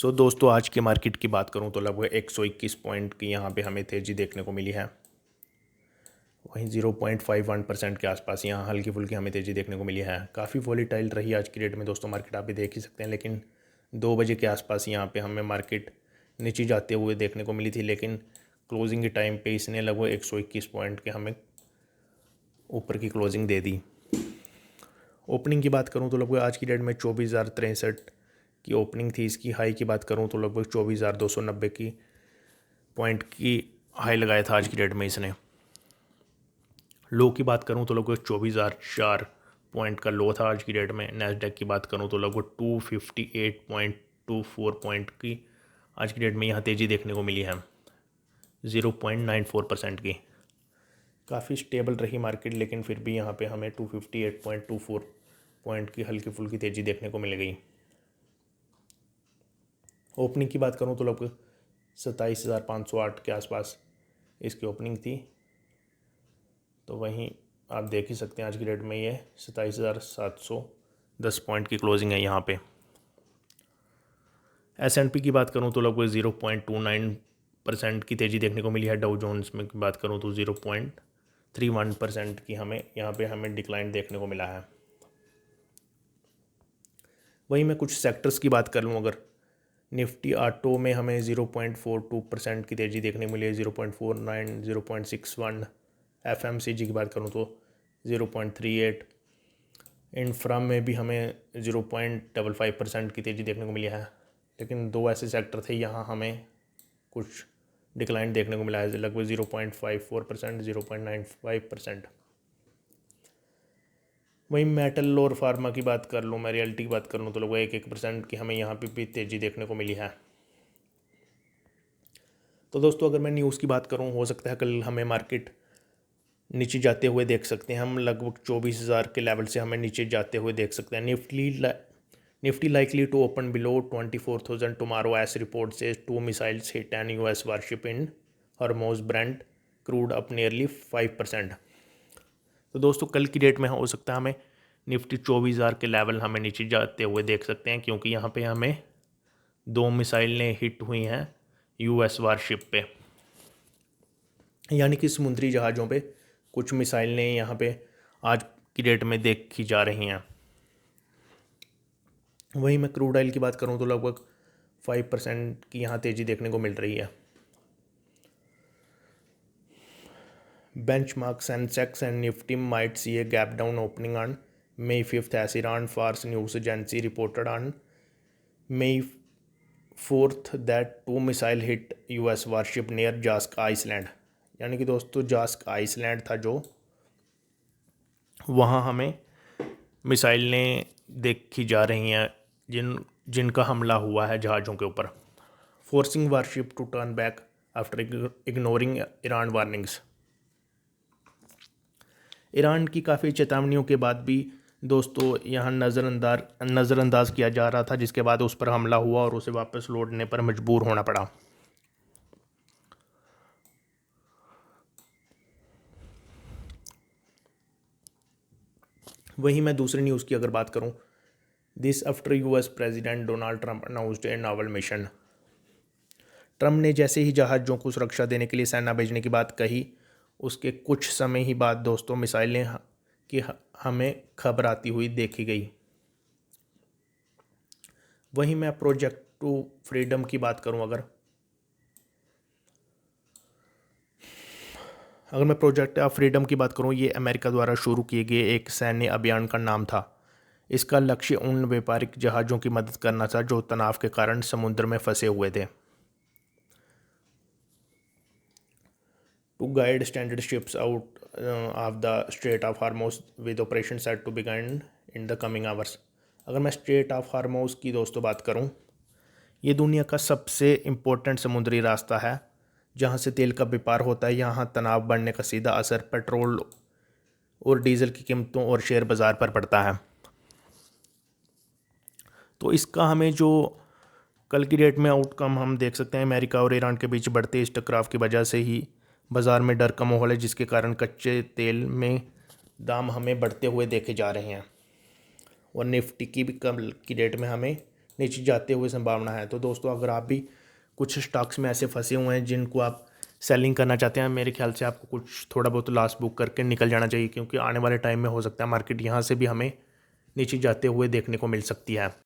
दोस्तों आज की मार्केट की बात करूं तो लगभग 121 पॉइंट की यहाँ पे हमें तेज़ी देखने को मिली है। वहीं 0.51% के आसपास यहाँ हल्की फुल्की हमें तेज़ी देखने को मिली है। काफ़ी वॉलीटाइल रही आज की डेट में दोस्तों मार्केट, आप भी देख ही सकते हैं। लेकिन 2 बजे के आसपास यहाँ पे हमें मार्केट नीचे जाते हुए देखने को मिली थी, लेकिन क्लोजिंग के टाइम पे इसने लगभग 121 पॉइंट के हमें ऊपर की क्लोजिंग दे दी। ओपनिंग की बात करूँ तो लगभग आज की डेट में 24,063 की ओपनिंग थी। इसकी हाई की बात करूँ तो लगभग 24,290 की पॉइंट की हाई लगाया था आज की डेट में इसने। लो की बात करूँ तो लगभग 24,004 पॉइंट का लो था आज की डेट में। नैस्डैक की बात करूँ तो लगभग 258.24 पॉइंट की आज की डेट में यहाँ तेज़ी देखने को मिली है, 0.94% की। काफ़ी स्टेबल रही मार्केट, लेकिन फिर भी यहाँ पे हमें 258.24 पॉइंट की हल्की फुल्की तेज़ी देखने को मिल गई। ओपनिंग की बात करूँ तो लगभग 27,508 के आसपास इसकी ओपनिंग थी। तो वहीं आप देख ही सकते हैं आज की डेट में ये 27,710 पॉइंट की क्लोजिंग है यहाँ पे। S&P की बात करूँ तो लगभग 0.29% की तेज़ी देखने को मिली है। डाउ जोन्स में की बात करूँ तो 0.31% की हमें डिक्लाइन देखने को मिला है। वहीं मैं कुछ सेक्टर्स की बात कर लूँ, अगर निफ्टी ऑटो में हमें 0.42% की तेज़ी देखने को मिली है, 0.49, 0.61। FMCG की बात करूँ तो 0.38। इंफ्रा में भी हमें 0.55% की तेज़ी देखने को मिली है। लेकिन 2 ऐसे सेक्टर थे यहाँ हमें कुछ डिक्लाइन देखने को मिला है, लगभग 0.54%, 0.95%। वहीं मेटल और फार्मा की बात कर लूँ, मैं रियल्टी की बात कर लूँ तो लगभग 1% की हमें यहाँ पे भी तेज़ी देखने को मिली है। तो दोस्तों अगर मैं न्यूज़ की बात करूँ, हो सकता है कल हमें मार्केट नीचे जाते हुए देख सकते हैं। हम लगभग 24,000 के लेवल से हमें नीचे जाते हुए देख सकते हैं। Nifty likely to open below 24,000 tomorrow as report से 2 missiles hit an US warship in Hormuz Brent crude up nearly 5%। तो दोस्तों कल की डेट में हो सकता है हमें निफ्टी 24,000 के लेवल हमें नीचे जाते हुए देख सकते हैं, क्योंकि यहाँ पे हमें 2 मिसाइलें हिट हुई हैं US वारशिप पे, यानी कि समुद्री जहाज़ों पे कुछ मिसाइलें यहाँ पे आज की डेट में देखी जा रही हैं। वहीं मैं क्रूड ऑयल की बात करूँ तो लगभग 5% की यहाँ तेज़ी देखने को मिल रही है। Benchmark Sensex and Nifty might see a gap down opening on May 5th as Iran Fars news agency reported on May 4th that 2 missile hit US warship near Jask island. यानी कि दोस्तों जास्क आइसलैंड था जो वहाँ हमें मिसाइलें देखी जा रही हैं जिनका हमला हुआ है जहाज़ों के ऊपर, forcing warship to turn back after ignoring Iran warnings. Iran की काफ़ी चेतावनियों के बाद भी दोस्तों यहाँ नज़रअंदाज किया जा रहा था, जिसके बाद उस पर हमला हुआ और उसे वापस लौटने पर मजबूर होना पड़ा। वहीं मैं दूसरी न्यूज़ की अगर बात करूं, this after US president Donald Trump announced A novel mission. Trump ने जैसे ही जहाज़ों को सुरक्षा देने के लिए सेना भेजने की बात कही, उसके कुछ समय ही बाद दोस्तों मिसाइलें की हमें खबर आती हुई देखी गई। वहीं मैं प्रोजेक्ट टू फ्रीडम की बात करूं, अगर मैं प्रोजेक्ट ऑफ फ्रीडम की बात करूं, ये अमेरिका द्वारा शुरू किए गए एक सैन्य अभियान का नाम था। इसका लक्ष्य उन व्यापारिक जहाज़ों की मदद करना था जो तनाव के कारण समुद्र में फंसे हुए थे। To guide standard ships out of the strait of Hormuz with operation set to begin in the coming hours. अगर मैं स्ट्रेट ऑफ हार्मोज की दोस्तों बात करूं, ये दुनिया का सबसे इम्पोर्टेंट समुद्री रास्ता है जहां से तेल का व्यापार होता है। यहाँ तनाव बढ़ने का सीधा असर पेट्रोल और डीजल की कीमतों और शेयर बाज़ार पर पड़ता है। तो इसका हमें जो कल की डेट में आउटकम हम देख सकते हैं, अमेरिका और ईरान के बीच बढ़ते इस टकराव की वजह से ही बाज़ार में डर का माहौल है, जिसके कारण कच्चे तेल में दाम हमें बढ़ते हुए देखे जा रहे हैं। और निफ्टी की भी कल की डेट में हमें नीचे जाते हुए संभावना है। तो दोस्तों अगर आप भी कुछ स्टॉक्स में ऐसे फंसे हुए हैं जिनको आप सेलिंग करना चाहते हैं, मेरे ख्याल से आपको कुछ थोड़ा बहुत लॉस बुक करके निकल जाना चाहिए, क्योंकि आने वाले टाइम में हो सकता है मार्केट यहाँ से भी हमें नीचे जाते हुए देखने को मिल सकती है।